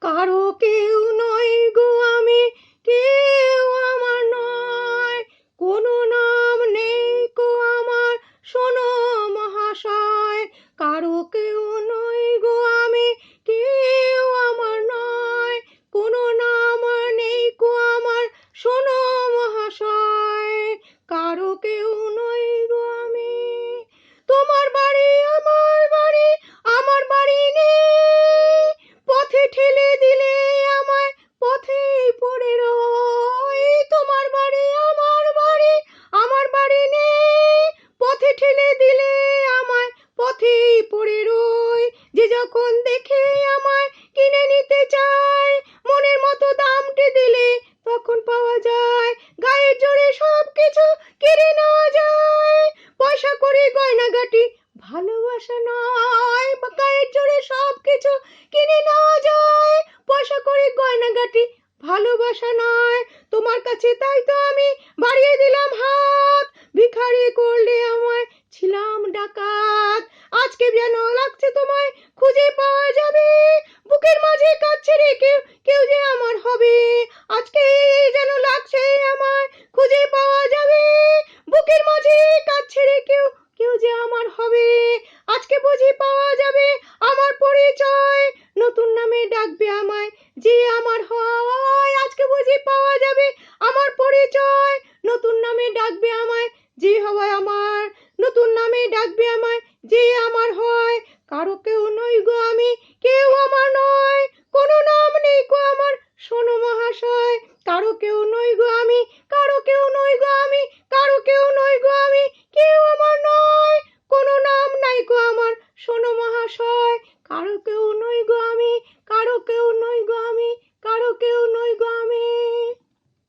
কারো কেউ নই গো আমি, কেউ আমার নয়, কোনো নাম নেই গো আমার, শোনো মহাশয়। কারো কেউ নই গো আমি, কেউ আমার নয়, কোনো নাম নেই গো আমার, শোনো মহাশয়। কারো কেউ নই গো আমি। তোমার বাড়ি আমার বাড়ি, আমার বাড়ি নেই, পথে ঠেলে দিলে আমায় পথেই পড়ে রই। তোমার বাড়ি আমার বাড়ি, আমার বাড়ি নেই, পথে ঠেলে দিলে আমায় পথেই পড়ে রই। যে যখন দেখে আমায় কিনে নিতে চায়, মনের মতো দামটি দিলে তখন পাওয়া যায়। গায়ের জোরে সব কিছু কেড়ে নেওয়া যায়, পয়সা করে গয়নাগাটি ভালোবাসা নয়। গায়ের জোরে সব কিছু কিনে নেওয়া যায়, পয়সা করে গয়নাগাটি ভালোবাসা নয়। তোমার কাছে তাই তো আমি বাড়িয়ে দিলাম হাত, ভিখারি করলে আমায় ছিলাম ডাকাত। আজকে যেন লাগছে তোমায় খুঁজে পাওয়া যাবে, বুকের মাঝে কাজ ছেড়ে কেউ কেউ যে আমার হবে। আজকে যেন লাগছে আমায় খুঁজে পাওয়া যাবে, বুকের মাঝে কাজ ছেড়ে কেউ কেউ যে আমার হবে। আজকে বুঝি পাওয়া যাবে আমার পরিচয়, নতুন নামে ডাকবে আমায় যে আমার হয়। আজকে বুঝি পাওয়া যাবে আমার পরিচয়, নতুন নামে ডাকবে আমায় যে হয় আমার, নতুন নামে ডাকবে আমায় যে আমার হয়। কারো কেউ নই গো আমি, কেউ আমার নয়, কোনো নাম নেই গো আমার, শোনো মহাশয়। কারো কেউ নই গো আমি, কারো কেউ নই গো আমি,